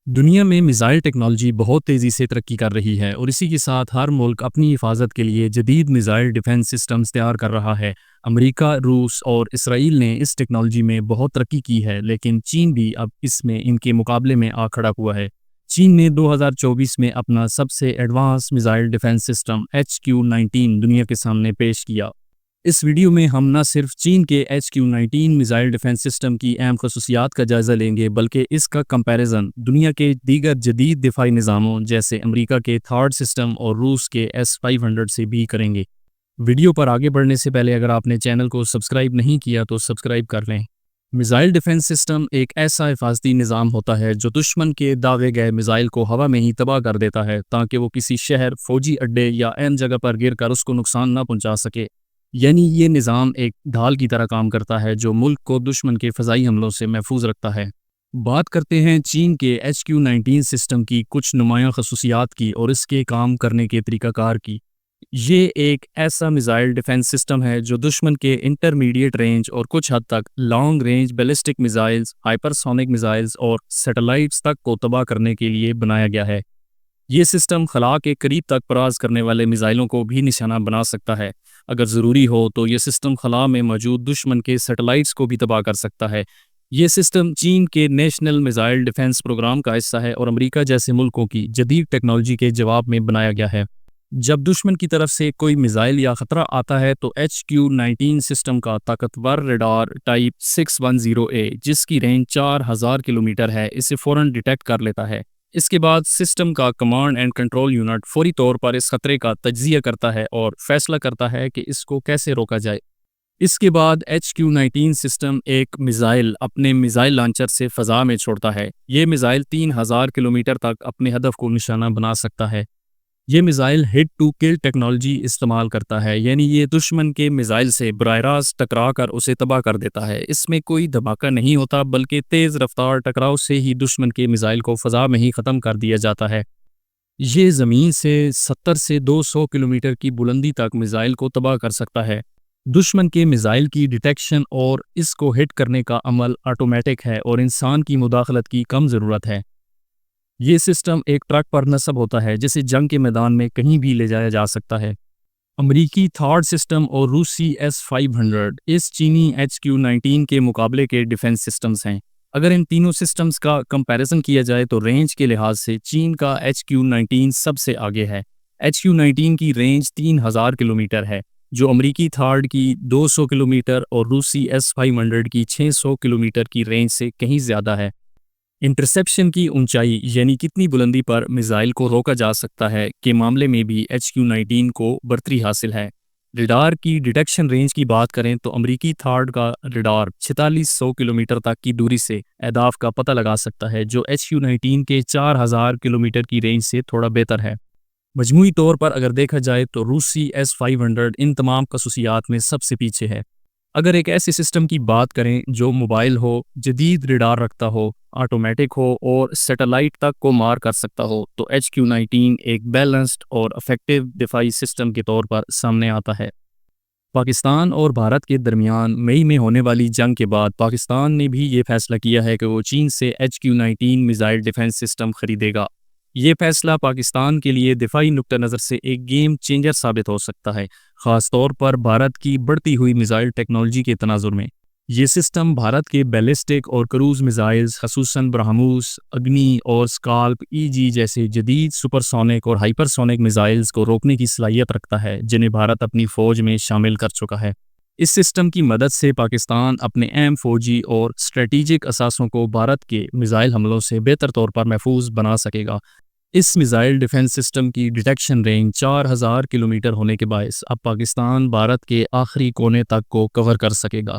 دنیا میں missile technology بہت تیزی سے ترقی کر رہی ہے اور اسی کے ساتھ ہر ملک اپنی حفاظت کے لیے جدید میزائل ڈیفنس سسٹمز تیار کر رہا ہے۔ امریکہ، روس اور اسرائیل نے اس ٹیکنالوجی میں بہت ترقی کی ہے، لیکن چین بھی اب اس میں ان کے مقابلے میں آ کھڑا ہوا ہے۔ چین نے 2024 میں اپنا سب سے advance missile defence system HQ-19 دنیا کے سامنے پیش کیا۔ اس ویڈیو میں ہم نہ صرف چین کے HQ-19 میزائل ڈیفنس سسٹم کی اہم خصوصیات کا جائزہ لیں گے، بلکہ اس کا کمپیریزن دنیا کے دیگر جدید دفاعی نظاموں جیسے امریکہ کے تھاڈ سسٹم اور روس کے S-500 سے بھی کریں گے۔ ویڈیو پر آگے بڑھنے سے پہلے اگر آپ نے چینل کو سبسکرائب نہیں کیا تو سبسکرائب کر لیں۔ میزائل ڈیفنس سسٹم ایک ایسا حفاظتی نظام ہوتا ہے جو دشمن کے داغے گئے میزائل کو ہوا میں ہی تباہ کر دیتا ہے تاکہ وہ کسی شہر، فوجی اڈے یا اہم جگہ پر گر کر اس کو نقصان نہ پہنچا سکے۔ یعنی یہ نظام ایک ڈھال کی طرح کام کرتا ہے جو ملک کو دشمن کے فضائی حملوں سے محفوظ رکھتا ہے۔ بات کرتے ہیں چین کے HQ-19 سسٹم کی کچھ نمایاں خصوصیات کی اور اس کے کام کرنے کے طریقہ کار کی۔ یہ ایک ایسا میزائل ڈیفنس سسٹم ہے جو دشمن کے انٹرمیڈیٹ رینج اور کچھ حد تک long range ballistic missiles, hypersonic missiles اور سیٹلائٹس تک کو تباہ کرنے کے لیے بنایا گیا ہے۔ یہ سسٹم خلا کے قریب تک پراز کرنے والے میزائلوں کو بھی نشانہ بنا سکتا ہے۔ اگر ضروری ہو تو یہ سسٹم خلا میں موجود دشمن کے سیٹلائٹس کو بھی تباہ کر سکتا ہے۔ یہ سسٹم چین کے نیشنل میزائل ڈیفنس پروگرام کا حصہ ہے اور امریکہ جیسے ملکوں کی جدید ٹیکنالوجی کے جواب میں بنایا گیا ہے۔ جب دشمن کی طرف سے کوئی میزائل یا خطرہ آتا ہے تو HQ-19 سسٹم کا طاقتور ریڈار ٹائپ 610A، جس کی رینج 4000 کلومیٹر ہے، اسے فوراً ڈیٹیکٹ کر لیتا ہے۔ اس کے بعد سسٹم کا کمانڈ اینڈ کنٹرول یونٹ فوری طور پر اس خطرے کا تجزیہ کرتا ہے اور فیصلہ کرتا ہے کہ اس کو کیسے روکا جائے۔ اس کے بعد HQ-19 سسٹم ایک میزائل اپنے میزائل لانچر سے فضا میں چھوڑتا ہے۔ یہ میزائل 3000 کلومیٹر تک اپنے ہدف کو نشانہ بنا سکتا ہے۔ یہ missile hit to kill technology استعمال کرتا ہے، یعنی یہ دشمن کے میزائل سے براہ راست ٹکرا کر اسے تباہ کر دیتا ہے۔ اس میں کوئی دھماکہ نہیں ہوتا بلکہ تیز رفتار ٹکراؤ سے ہی دشمن کے میزائل کو فضا میں ہی ختم کر دیا جاتا ہے۔ یہ زمین سے 70 سے 200 کلومیٹر کی بلندی تک میزائل کو تباہ کر سکتا ہے۔ دشمن کے میزائل کی ڈیٹیکشن اور اس کو ہٹ کرنے کا عمل آٹومیٹک ہے اور انسان کی مداخلت کی کم ضرورت ہے۔ یہ سسٹم ایک ٹرک پر نصب ہوتا ہے جسے جنگ کے میدان میں کہیں بھی لے جایا جا سکتا ہے۔ امریکی تھاڈ سسٹم اور روسی S-500 اس چینی HQ-19 کے مقابلے کے ڈیفنس سسٹمز ہیں۔ اگر ان تینوں سسٹمز کا کمپیریزن کیا جائے تو رینج کے لحاظ سے چین کا HQ-19 سب سے آگے ہے۔ HQ-19 کی رینج 3000 کلومیٹر ہے، جو امریکی تھاڈ کی 200 کلومیٹر اور روسی S-500 کی 600 کلومیٹر کی رینج سے کہیں زیادہ ہے۔ انٹرسیپشن کی اونچائی، یعنی کتنی بلندی پر میزائل کو روکا جا سکتا ہے، کے معاملے میں بھی HQ-19 کو برتری حاصل ہے۔ ریڈار کی ڈیٹیکشن رینج کی بات کریں تو امریکی تھاڈ کا ریڈار 4600 کلومیٹر تک کی دوری سے اہداف کا پتہ لگا سکتا ہے، جو HQ-19 کے 4000 کلومیٹر کی رینج سے تھوڑا بہتر ہے۔ مجموعی طور پر اگر دیکھا جائے تو روسی S-500 ان تمام خصوصیات میں سب سے پیچھے ہے۔ اگر ایک ایسے سسٹم کی بات کریں جو موبائل ہو، جدید ریڈار رکھتا ہو، آٹومیٹک ہو اور سیٹلائٹ تک کو مار کر سکتا ہو تو HQ-19 ایک بیلنسڈ اور افیکٹو دفاعی سسٹم کے طور پر سامنے آتا ہے۔ پاکستان اور بھارت کے درمیان مئی میں ہونے والی جنگ کے بعد پاکستان نے بھی یہ فیصلہ کیا ہے کہ وہ چین سے HQ-19 میزائل ڈیفنس سسٹم خریدے گا۔ یہ فیصلہ پاکستان کے لیے دفاعی نقطہ نظر سے ایک گیم چینجر ثابت ہو سکتا ہے، خاص طور پر بھارت کی بڑھتی ہوئی میزائل ٹیکنالوجی کے تناظر میں۔ یہ سسٹم بھارت کے بیلسٹک اور کروز میزائلز، خصوصاً برہموس، اگنی اور اسکالپ EG جیسے جدید سپر سونک اور ہائپر سونک میزائلز کو روکنے کی صلاحیت رکھتا ہے، جنہیں بھارت اپنی فوج میں شامل کر چکا ہے۔ اس سسٹم کی مدد سے پاکستان اپنے اہم فوجی اور اسٹریٹجک اثاثوں کو بھارت کے میزائل حملوں سے بہتر طور پر محفوظ بنا سکے گا۔ اس میزائل ڈیفنس سسٹم کی ڈیٹیکشن رینج 4000 کلومیٹر ہونے کے باعث اب پاکستان بھارت کے آخری کونے تک کو کور کر سکے گا۔